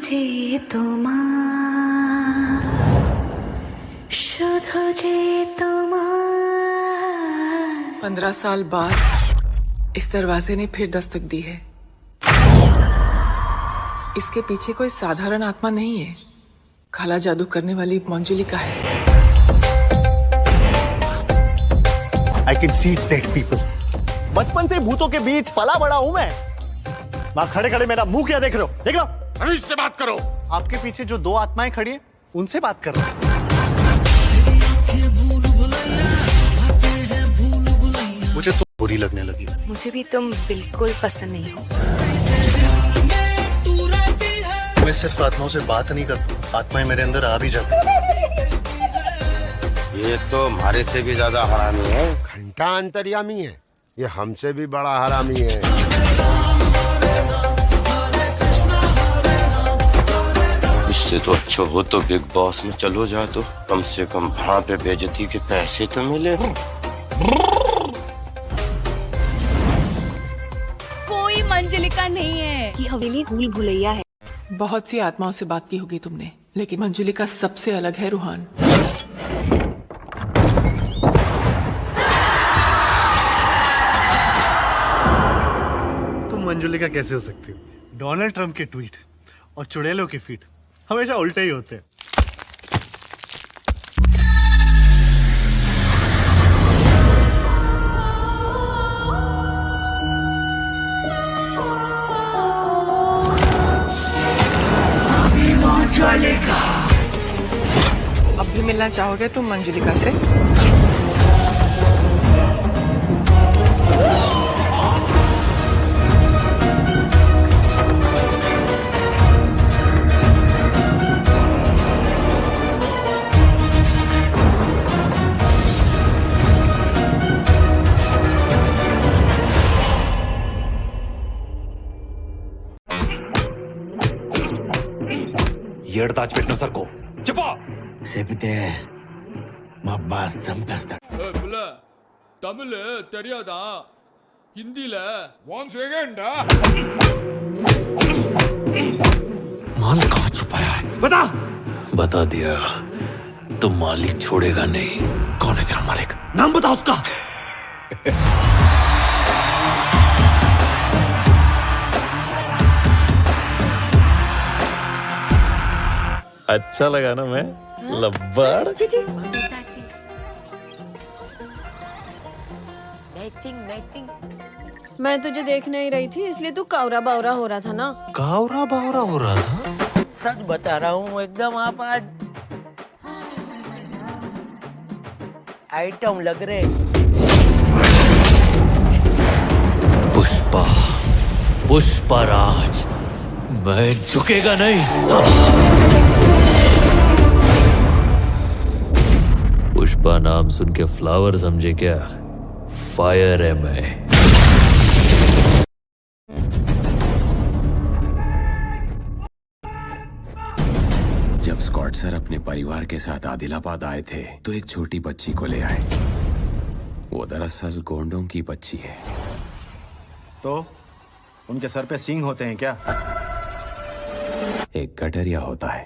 যে তোমার শুধু যে তোমার 15 साल बाद इस दरवाजे ने फिर दस्तक दी है। इसके पीछे कोई साधारण आत्मा नहीं है, काला जादू करने वाली मंजुलिका है। I can see dead people. बचपन से भूतों के बीच पला बड़ा हूं मैं। वहां खड़े खड़े मेरा मुंह क्या देख रहे हो? देख लो। रमेश से बात करो। आपके पीछे जो 2 आत्माएं खड़ी हैं, उनसे बात कर रहा हूं। मुझे तो बुरी लगने लगी। मुझे भी तुम बिल्कुल पसंद नहीं हो। मैं सिर्फ आत्माओं से बात नहीं करता, आत्माएं मेरे अंदर आ भी जाती। ये तो हमारे से भी ज्यादा हरामी है। घंटा अंतर्यामी है, ये हमसे भी बड़ा हरामी है। इससे तो अच्छा हो तो बिग बॉस में चलो जाए, तो कम से कम वहाँ पे बेइज्जती के पैसे तो मिले। कोई मंजुलिका नहीं है, ये हवेली भूल भुलैया है। बहुत सी आत्माओं से बात की होगी तुमने, लेकिन मंजुलिका सबसे अलग है रूहान। तुम मंजुलिका कैसे हो सकती हो? डोनाल्ड ट्रंप के ट्वीट और चुड़ैलों के फीट हमेशा उल्टे ही होते हैं। अब भी मिलना चाहोगे तुम मंजुलिका से? ఏడు దాచిపెట్టిన సరుకు చెప్పు. చెబితే మా బాస్ చంపేస్తాడు. தமிழ் தெரியாதா? हिंदी माल कहाँ छुपाया है बता. बता दिया तो मालिक छोड़ेगा नहीं. कौन है तेरा मालिक? नाम बता उसका. अच्छा लगा ना मैं लब्बड़. मैं तुझे देखने ही रही थी, इसलिए तू कावरा बावरा हो रहा था ना. कावरा बावरा हो रहा था. सच बता रहा हूँ, एकदम आप आज आइटम लग रहे. पुष्पा पुष्पराज, मैं झुकेगा नहीं. पुष्पा नाम सुन के फ्लावर समझे क्या? फायर है मैं. जब स्कॉट सर अपने परिवार के साथ आदिलाबाद आए थे तो एक छोटी बच्ची को ले आए. वो दरअसल गोंडों की बच्ची है. तो उनके सर पे सींग होते हैं क्या? एक गडरिया होता है.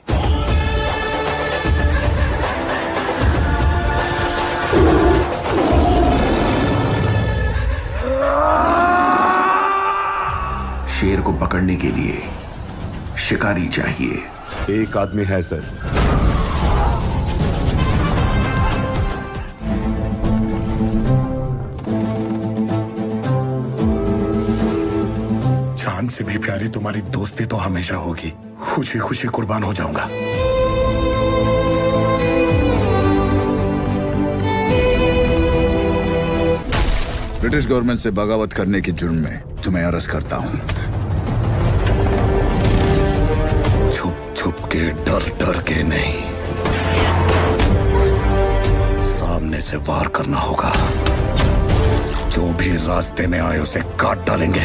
शेर को पकड़ने के लिए शिकारी चाहिए. एक आदमी है सर. जान से भी प्यारी तुम्हारी दोस्ती तो हमेशा होगी. खुशी खुशी कुर्बान हो जाऊंगा. ब्रिटिश गवर्नमेंट से बगावत करने के जुर्म में तुम्हें अरेस्ट करता हूं. छुप छुप के डर डर के नहीं, सामने से वार करना होगा. जो भी रास्ते में आए उसे काट डालेंगे.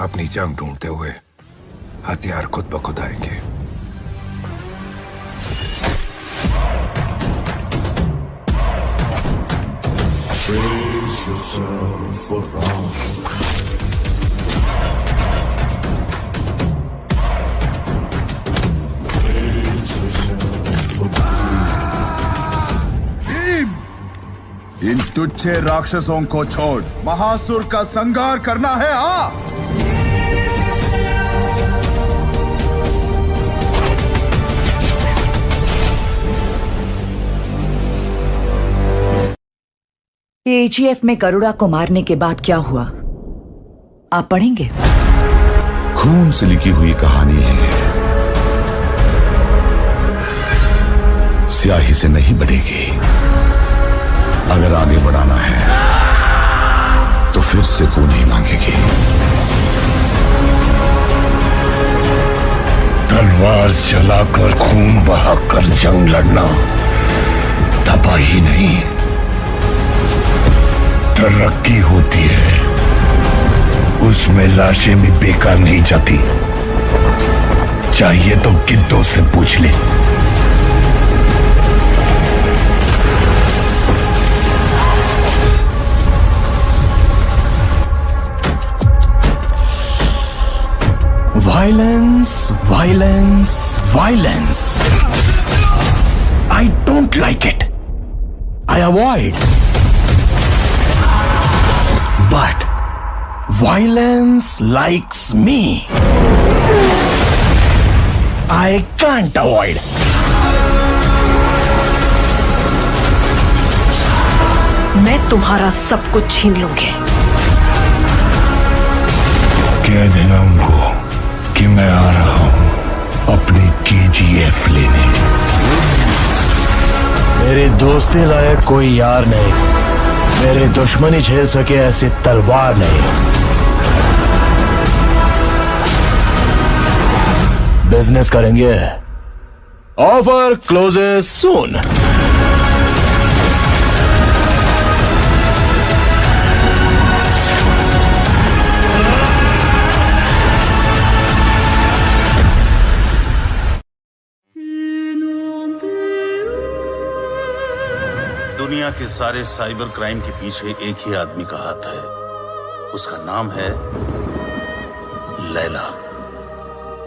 अपनी जंग ढूंढते हुए हथियार खुद ब खुद आएंगे. इन तुच्छे राक्षसों को छोड़ महासुर का संहार करना है। हाँ, केजीएफ में गरुड़ा को मारने के बाद क्या हुआ, आप पढ़ेंगे? खून से लिखी हुई कहानी है, स्याही से नहीं बनेगी। अगर आगे बढ़ाना है तो फिर से खून ही मांगेगी। तलवार चलाकर खून बहाकर जंग लड़ना तबाही नहीं, तरक्की होती है। उसमें लाशें भी बेकार नहीं जाती। चाहिए तो गिद्धों से पूछ ले। Violence, violence, violence. I don't like it. I avoid. But violence likes me. I can't avoid. मैं तुम्हारा सब कुछ छीन लूंगी। कह देना उनको कि मैं आ रहा हूं अपनी केजीएफ लेने। मेरी दोस्ती लायक कोई यार नहीं, मेरी दुश्मनी झेल सके ऐसी तलवार नहीं। बिजनेस करेंगे। ऑफर क्लोजेस सून। दुनिया के सारे साइबर क्राइम के पीछे एक ही आदमी का हाथ है। उसका नाम है लैला।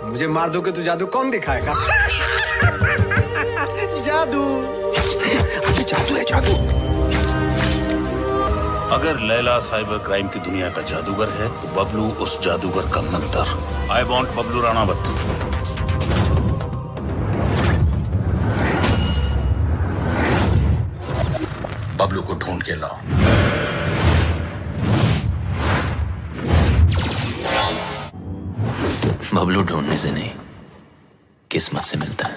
मुझे मार दोगे तो जादू कौन दिखाएगा? जादू, अरे जादू है जादू। अगर लैला साइबर क्राइम की दुनिया का जादूगर है तो बबलू उस जादूगर का मंत्र। I want Bablu Ranawat. बबलू को ढूंढ के लाओ। बबलू ढूंढने से नहीं, किस्मत से मिलता है।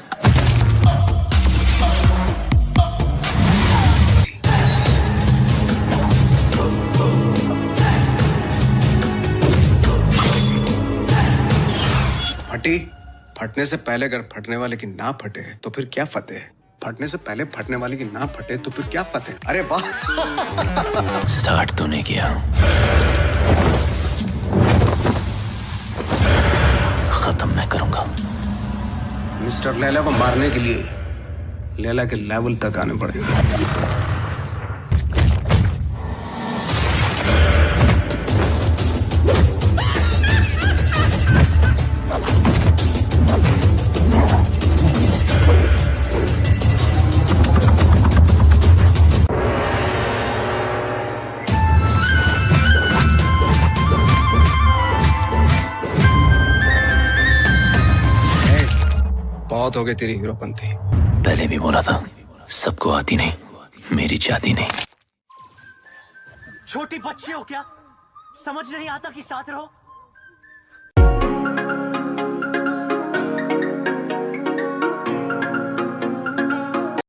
फटी, फटने से पहले अगर फटने वाले की ना फटे तो फिर क्या फतेह? फटने से पहले फटने वाले की ना फटे तो फिर क्या फतेह? अरे वाह। स्टार्ट तो नहीं किया, खत्म मैं करूंगा। मिस्टर लैला को मारने के लिए लैला के लेवल तक आने पड़ेगा। बहुत हो गई तेरी हीरोपंती। पहले भी बोला था, सबको आती नहीं, मेरी जाती नहीं। छोटी बच्ची हो क्या? समझ नहीं आता कि साथ रहो।